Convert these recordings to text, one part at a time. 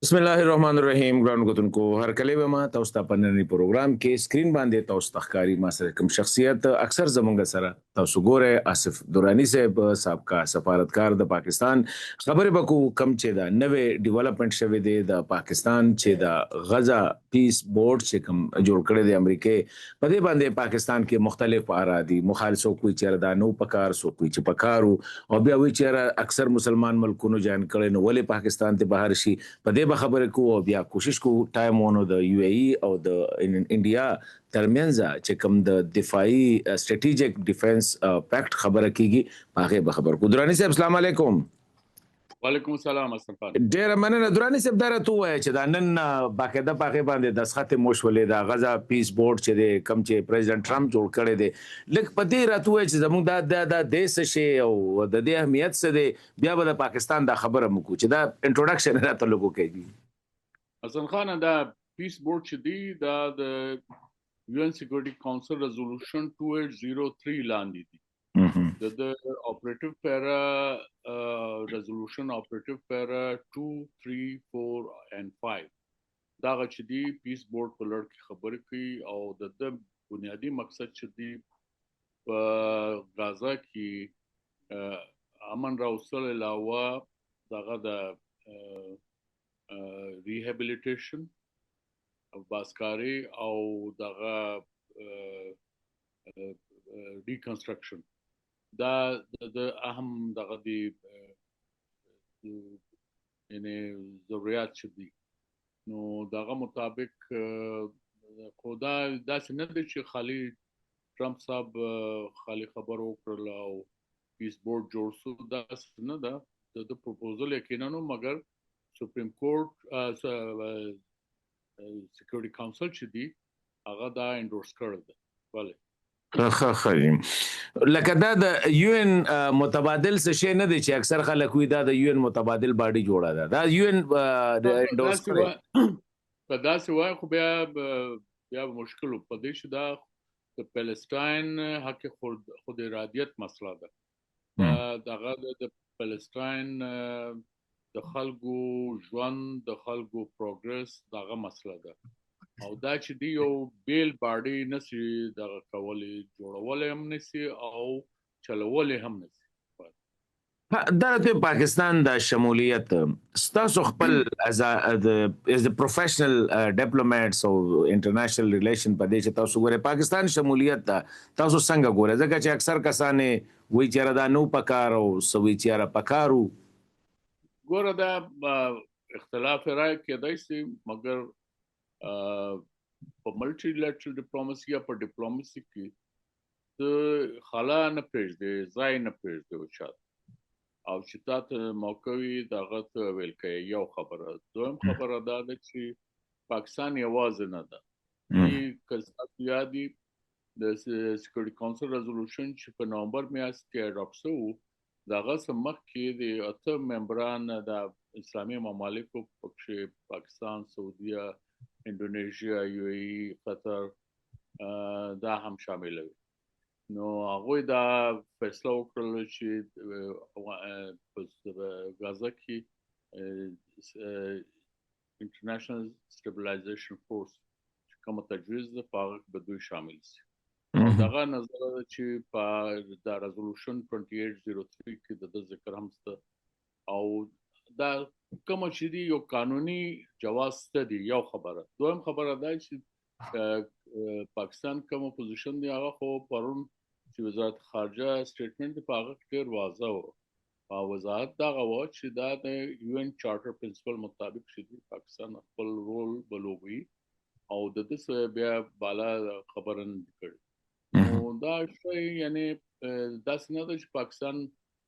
بسم الله الرحمن الرحیم ګران غوتونکو هر کله به ما تاسو ته پنځنی پروګرام کې سکرین باندې تاسو تخکاری ما سره کوم شخصیت اکثر زمونږ سره تاسو ګوره آصف دورانی صاحب سابقہ سفارتکار د پاکستان خبره بکو کم چې دا نوې ډیولپمنٹ شوه دی د پاکستان چې د غزا پیس بورډ چې کوم جوړ کړی دی امریکای په دې باندې پاکستان کې مختلف ارادي مخالفو کوئی چیرې نو پکار سو کوئی چې پکارو او بیا وی چیرې اکثر مسلمان ملکونو جان کړي نو ولې پاکستان ته بهر شي په دې به خبرې کوو او بیا کوشش کوو ټایم ونو د یو ای او د انډیا ترمنځ چې کوم د دفاعي سټریټیجیک ډیفنس پاکټ خبره کیږي هغه به خبر کو درانی صاحب السلام علیکم وعلیکم السلام اسلام خان ډیر مننه درانی صاحب درته وای چې دا نن باقاعده پاکه باندې د سخت مشولې د غزا پیس بورډ چې کم چې پریزیدنت ټرمپ جوړ کړی دی لکه پدې راته وای چې زموږ د دیش شي او د دې اهمیت څه دی بیا به د پاکستان د خبره مکو چې دا انټروډکشن راته لګو کوي اسلام خان دا پیس بورډ چې دی دا د UN Security Council Resolution 2803 لاندې دی د operative para resolution operative para 2 3 4 and 5 دا چې دی پیس بورډ په لړ کې خبرې کوي او د بنیادی مقصد چې دی په غزا کې امن راوستل علاوه دغه د ریهابیلیټیشن او باسکاری او دغه ریکنسټرکشن دا د اهم دغه دی یعنی ضرورت چې دي نو دغه مطابق خدا داسې نه دی چې خالی ټرمپ صاحب خالی خبر وکړل او پیس بورډ جوړ شو داسې نه ده د پروپوزل یقینا نو مګر سپریم کورټ سکیورټي کونسل چې دی هغه دا انډورس کړل دی ولې خخیم لکه دا د یو ان متبادل څه شی نه دی چې اکثر خلک وي دا د یو ان متبادل باډي جوړه ده دا یو ان انډورس کړي په داسې وای خو بیا مشکل په دې چې دا د فلسطین حق خود ارادیت مسله ده دغه د فلسطین د خلکو ژوند د خلکو پروګرس دغه مسله ده او دا چې دی یو بیل باډي نسی دغه کولې جوړولې هم نسی او چلولې هم نسی دا ته پاکستان د شمولیت ستاسو خپل از پروفیشنل ډیپلوماټس او انټرنیشنل ریلیشن په دې چې تاسو ګوره پاکستان شمولیت تاسو څنګه ګوره ځکه چې اکثر کسانه وی چیرې دا نو پکارو سوي چیرې پکارو ګوره دا اختلاف رائے کېدای شي مګر په ملټي لیټرل ډیپلوماسي یا په ډیپلوماسي کې د خلا نه پېژدې ځای نه پېژدې او شات او چې تاسو موقوي دغه ته ویل کوي یو خبره دویم خبره دا ده چې پاکستان یوازې نه ده چې یادي د سکیورټي کونسل ریزولوشن چې په نومبر میاشت کې اډاپټ شو دغه سمخ کې د اته ممبران د اسلامي ممالکو پکې پاکستان سعودي انډونیشیا یو ای قطر دا هم شامل وي نو هغه دا فیصله وکړل چې په غزا کې انټرنیشنل سټیبلایزیشن فورس کوم تجویز د پاک به دوی شامل شي دغه نظر چې په دا ریزولوشن 2803 کې د ذکر هم ست او دا کوم چې دی یو قانوني جواز ست دی یو خبره دویم خبره دا چې پاکستان کوم پوزیشن دی هغه خو پرون چې وزارت خارجه سټیټمنټ په هغه ډیر واضح و او وزارت دا غوا چې دا د یو ان چارټر پرنسپل مطابق چې پاکستان خپل رول بلوي او د دې بیا بالا خبرن کړي نو دا شی یعنی دا څنګه چې پاکستان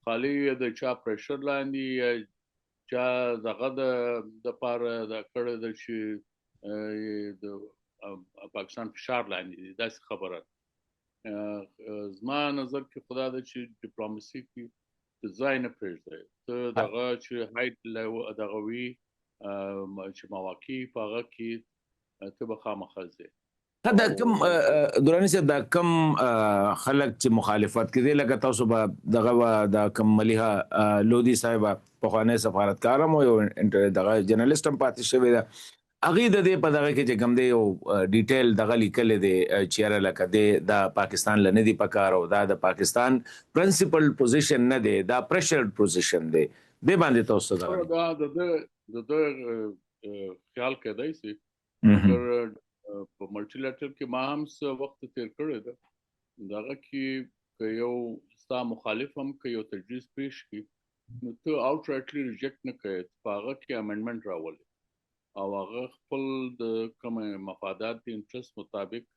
خالی د چا پریشر لاندې چا دغه د پاره د کړه د چې د پاکستان فشار لاندې داسې خبره زما نظر کې خدا د چې ډیپلوماسي کې ځای نه پرېږدي ته دغه چې هایټ دغه وی چې مواقع په هغه کې ته به خامخزه دا کم دوراني صاحب دا کم خلک چې مخالفت کوي لکه تاسو به دغه د کم مليها لودي صاحب په خوانه سفارتکار مو یو دغه جرنالست هم پاتې شوی دا اغه د دې په دغه کې چې کم دی یو ډیټیل دغه لیکل دی چیرې لکه د پاکستان لنه دی پکار او دا د پاکستان پرنسپل پوزیشن نه دی دا پریشرډ پوزیشن دی به باندې تاسو دا خیال کېدای شي مګر په ملټي لیټرل کې ما هم څه وخت تیر کړی دا دغه کې یو ستا مخالف هم کې یو تجویز پیش کی نو ته اوټ رائټلی ریجیکټ نه کوي هغه کې امندمنت راولي او هغه خپل د کوم مفادات د انټرست مطابق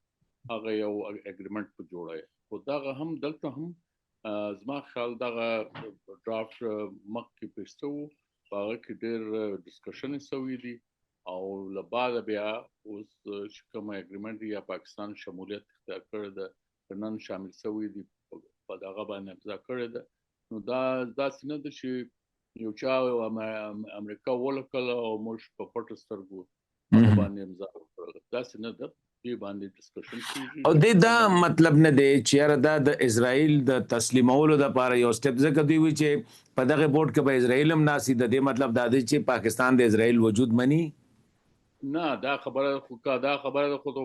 هغه یو اګریمنت په جوړای خو دا هم دلته هم زما خیال دغه ډرافټ مخکې پېښو هغه کې ډېر ډسکشن شوی دی او لبعد بیا اوس کوم اګریمنت یا پاکستان شمولیت اختیار کړی ده نن شامل شوی دی په دغه باندې امضا کړی ده نو دا څنګه د شي یو چا امریکا ولکل او موږ په پټ سترګو باندې امضا کړل دا څنګه د دې باندې ډسکشن کیږي او دا مطلب نه دی چې دا د اسرائیل د تسلیمولو د لپاره یو سټپ ځکه دی وی چې په دغه بورډ کې به اسرائیل هم ناسي د دې مطلب دا دی چې پاکستان د اسرائیل وجود مني نه دا خبره خو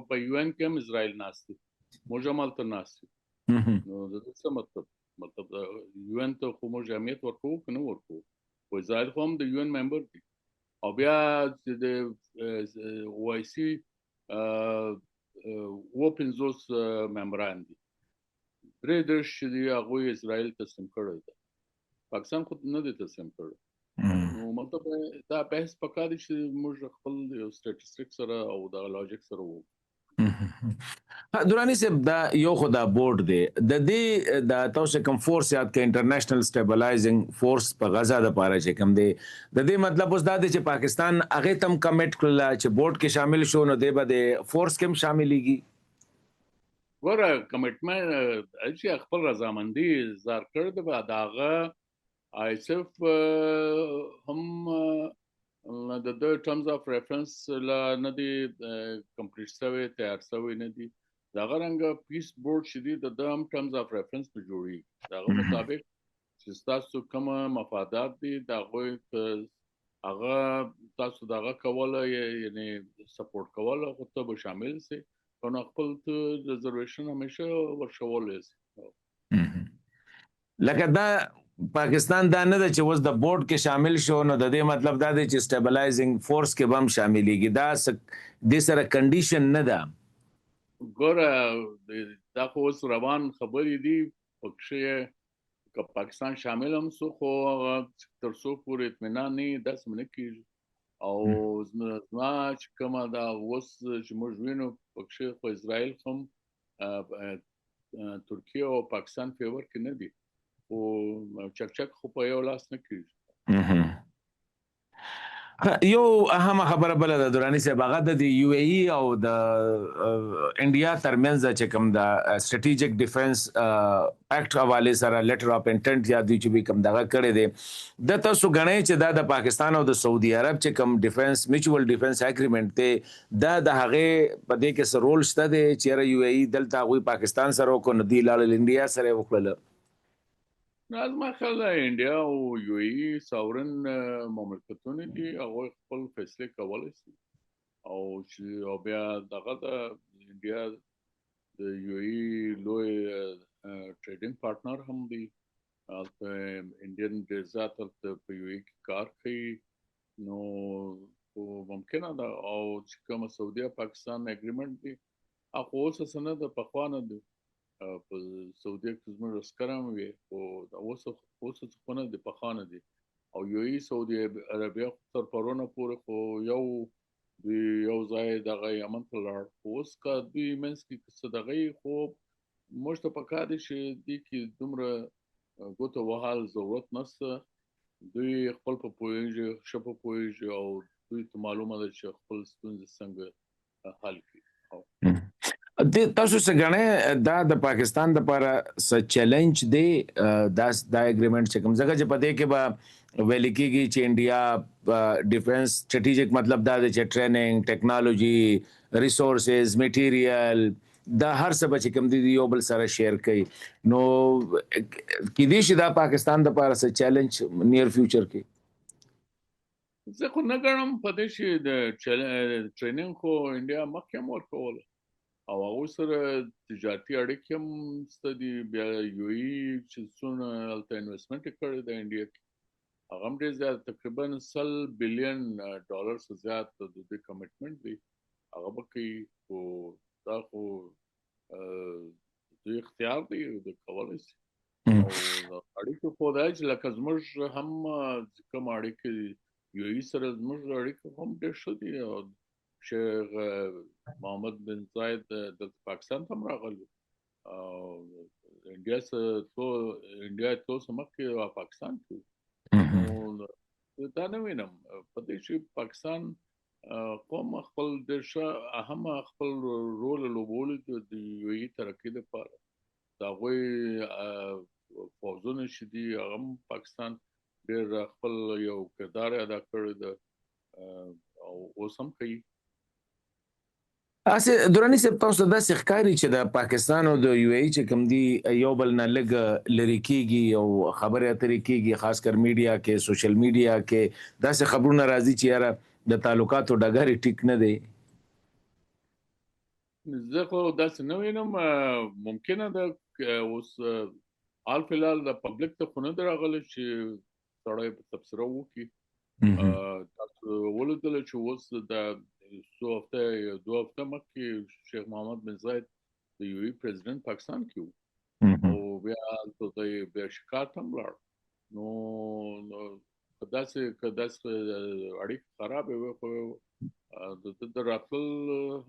په یو ان کې هم اسرائیل ناسي موږ هم تل ناسي نو د څه مطلب یو ان ته خو موږ اهمیت ورکو کنه ورکو خو اسرائیل خو هم د یو ان ممبر دی او بیا د وای سي وپنځوس ممبران دي درې درش دي هغه اسرائیل تسلیم کړی دی پاکستان خو نه دی تسلیم کړی نو مطلب دا بحث پکار دي چې موږ خپل سټاتستیک سره او د لاجیک سره وو دوراني صاحب دا یو خدا بورډ دی د دې د تاسو کوم فورس یاد کې انټرنیشنل سټیبلایزینګ فورس په غزا د پاره چې کوم دی د دې مطلب اوس دا دی چې پاکستان هغه تم کمټ کړل چې بورډ کې شامل شو نو د به فورس کې شاملېږي ور کمټمنټ چې خپل رضامندي اظهار کړ د داغه ISF هم د terms of reference لا نه دي کمپلیټ شوی تیار شوی نه دي دا غرنګ پیس بورډ شدي د هم terms of reference په جوړي دا مطابق چې تاسو کوم مفادات دي دا هغه تاسو دغه کوله یعنی سپورټ کوله خو ته به شامل سي نو خپل ریزرویشن همیشه ورشول سي لکه دا پاکستان دا نه ده چې اوس د بورډ کې شامل شو نو د دې مطلب دا دی چې سټیبلایزینګ فورس کې هم شاملېږي دا د سره کنډیشن نه ده ګوره دا خو اوس روان خبرې دي پکې که پاکستان شامل هم سو خو تر څو پورې اطمینان نه داس منه کیږي او زما چې کومه دا اوس چې موږ وینو پکې خو اسرائیل هم ترکیه او پاکستان فیور کې نه دي او چک خو په یو لاس نه کیږي یو اهم خبره بل د دوراني صاحب هغه د یو ای ای او د انډیا ترمنځ چې کوم د سټریټیجیک ډیفنس اکټ حواله سره لیټر اف انټنټ یا د چې کوم دغه کړی دی د تاسو غنئ چې د پاکستان او د سعودي عرب چې کوم ډیفنس میوچوال ډیفنس اګریمنت ته د هغه په دې کې سره رول شته دی چې یو ای ای دلته غوي پاکستان سره کو ندی لاله انډیا سره وکړل نازما خیال انډیا او یو ای ساورن مملکتونه دي هغه خپل فیصله کولای شي او چې بیا دغه د انډیا د یو ای لوی ټریډینګ پارټنر هم دي انډین ډیزات په یو ای کار کوي نو ممکنه ده او چې کوم سعودي پاکستان اګریمنت دي هغه اوس څنګه د پخوانه دي په سعودي کې زموږ اسکرام وي او اوس څه د پخوانه دي او یو ای سعودي عربیا تر پرونه پورې خو یو ځای دغه یمن ته لاړ اوس کا دوی منځ کې څه دغه خو موږ ته پکار دي چې د کې دومره ګوتو وهال ضرورت نشته دوی خپل په پوهیږي شپه پوهیږي او دوی ته معلومه ده چې خپل ستونزې څنګه حل کړي د تاسو څنګه دا د پاکستان د لپاره څه چیلنج دی دا اګریمنت چې کوم ځکه چې پدې کې به ویل کېږي چې انډیا ډیفنس سټریټیجیک مطلب دا دی چې ټریننګ ټیکنالوژي ریسورسز میټیریل دا هر څه به چې کوم دي یو بل سره شیر کوي نو کیدای شي دا پاکستان د پاره څه چیلنج نیر فیوچر کې زه خو نه ګڼم په دې چې د ټریننګ خو انډیا مخکې هم ورکوله او هغه سره تجارتي اړیکې هم شته دي بیا یو ای چې څونه هلته انویسټمنټ یې کړی د انډیا کې هغه هم ډېر زیات تقریبا $100 بلین څخه زیات د دوی کمیټمنټ دی هغه به کوي خو دا خو دوی اختیار دی د کولی شي او اړیکې خو دا چې لکه زموږ هم کوم اړیکې یو ای سره زموږ اړیکې هم ډېر ښه دي او شیخ محمد بن زاید د پاکستان ته هم راغلی انډیا څو څه مخکې پاکستان کې دا نه وینم په دې چې پاکستان قوم خپل ډېر ښه اهم خپل رول لوبولی د یو ای ترقۍ لپاره د هغوی پوځونه چې دي هغه هم پاکستان ډېر خپل یو کردار ادا کړی ده او اوس هم کوي اسه درانی صاحب تاسو ته داسې ښکاري چې د پاکستان او د یو ای چې کوم دي یو بل نه لږ لري کېږي او خبرې اترې کېږي خاص کر میډیا کې سوشل میډیا کې داسې خبرونه راځي چې یاره د تعلقاتو ډګر ټیک نه دی زه خو داسې نه وینم ممکنه ده اوس حال فلحال د پبلک ته خو نه دی راغلی چې سړی په تبصره وکړي تاسو ولیدل چې اوس د څو هفته دوه هفته مخکې شیخ محمد بن زاید د یو ای پریزیدنت پاکستان کې و او بیا بیا شکایت هم لاړ نو که داسې اړیکې خرابې وي خو د راتلل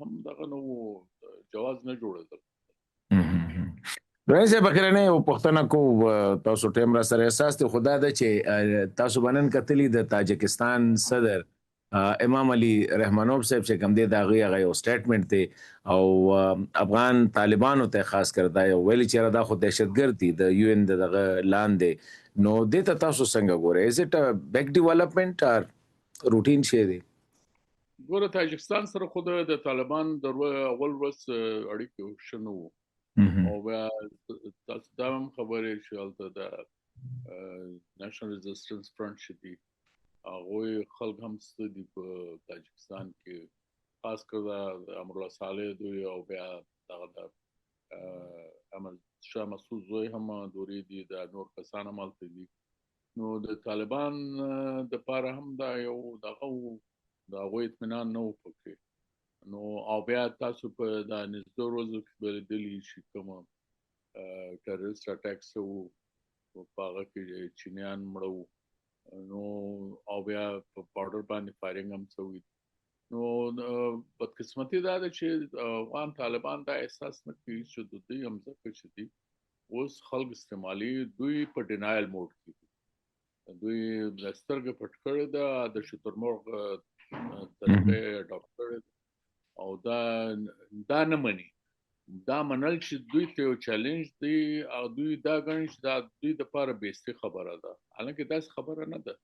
هم دغه نه و جواز نه جوړېدل رئیس بکرنه او پښتنه کو تاسو ټیم را سره احساس ته خدا ده چې تاسو بنن کتلی د تاجکستان صدر امام علي رحمانوف صاحب چې کوم دی دا غي یو سټیټمنټ دی او افغان طالبانو ته خاص کړدا یو ویلي چې دا خو دهشتګرد دي د یو ان دغه لاندې نو د تاسو څنګه ګوره از اټ ا بیک ډیولپمنٹ اور روټین شی دی ګوره تاجکستان سره خو د طالبان د اول ورځ اړیکې شنو او بیا تاسو دا هم خبرې چې هلته د نېشنل ریزسټنس فرنٹ چې دي هغوی خلک هم څه دي په تاجکستان کې خاص کر د امرالله صالح دوی او بیا دغه د شاه مسعود زوی هم دورې دي د نور کسان هم هلته دي نو د طالبان دپاره هم دا یو دغه د هغوی اطمینان نه و پکې نو او بیا تاسو په دا نږدې ورځو کې به لیدلي چې کومه ټیرریسټ اټیکس وو په هغه کې چینیان مړه وو نو او بیا په بارډر باندې فایرینګ هم شوی نو بدقسمتي دا ده چې افغان طالبان دا احساس نه کوي چې د دوی هم ځکه چې دي اوس خلک استعمالي دوی په ډینایل موډ کې دي دوی سترګې پټ کړې ده د شترمرغ طریقې اډاپټ کړې او دا نه مني دا منل چې دوی ته یو چیلنج دی او دوی دا ګڼي چې دا دوی دپاره بیستي خبره ده حالانکه داسې خبره نه ده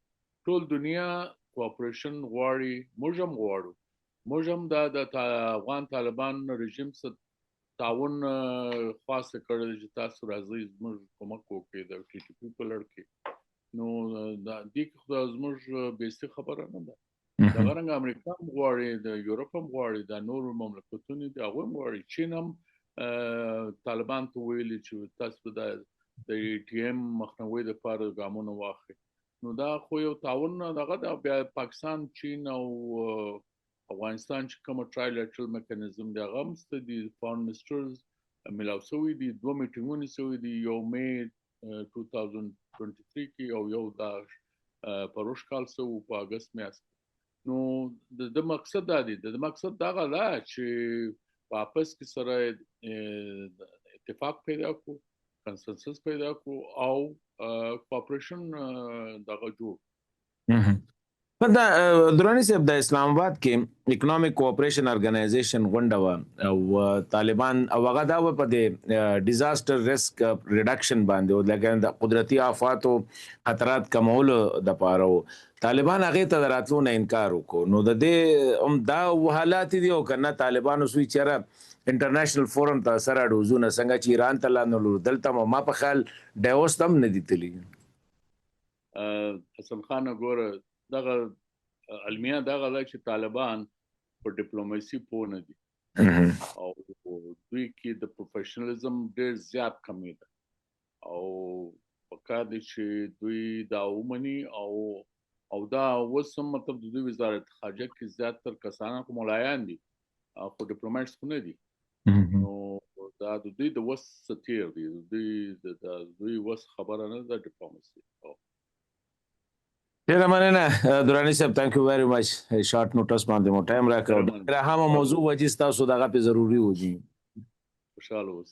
ټول دنیا کوآپریشن غواړي موږ هم غواړو موږ هم دا د افغان طالبان رژیم سره تعاون خاصه کړی چې تاسو راځئ زموږ کومک وکړئ د ټي ټي پي په لړ کې نو دا دې کې خو زموږ بیستي خبره نه ده دغه رنګ امریکا هم غواړي د یورپ هم غواړي د نورو مملکتونو دي هغوی هم غواړي چین هم طالبان ته ویلي چې تاسو د ټي ایم مخنیوي دپاره ګامونه واخلئ نو دا خو یو تعاون دغه د بیا پاکستان چین او افغانستان چې کومه ټرایلیټرل میکانیزم دی هغه هم شته دي فارن منسټرز ملاو شوي دي دوه میټینګونه شوي دي یو می 2023 کې او یو دا پروش کال شو په اګست میاشت نو د مقصد دا دی د مقصد دغه دا چې په اپس کې سره اتفاق پیدا کو کنسنسس پیدا کو او کوآپریشن دغه جوړ دا درانی صاحب د اسلام آباد کې اکونومیک کوآپریشن ارګنایزیشن غونډه و او طالبان او هغه دا و په د ډیزاستر ریسک ریډکشن باندې او لکه د قدرتي آفات او خطرات کمولو د پاره و طالبان هغه ته راتلو نه انکار وکړو نو د دې هم دا حالات دي او کنه طالبانو سوي چیرې انټرنیشنل فورم ته سره ډوزونه څنګه چې ایران ته لاندې دلته ما په خیال ډایوس تم نه دي تلی حسن خان ګوره دغه المیه دغه لا چې طالبان په ډیپلوماسي پوه نه دي او دوی کې د پروفیشنالیزم ډېر زیات کمی ده او پکار دي چې دوی دا ومني او دا وسم مطلب د دوی وزارت خارجه کې زیاتره کسان خو ملایان دي خو ډیپلوماټس خو نه دي نو دا د دوی د وس ستیر دي د دوی وس خبره نه ده ډیپلوماسي ډیره مننه درانی صاحب ثانک یو ویری مچ شارټ نوټس باندې مو ټایم راکړو دا هم موضوع وجې تاسو دغه په ضروری وږي خوشاله اوسئ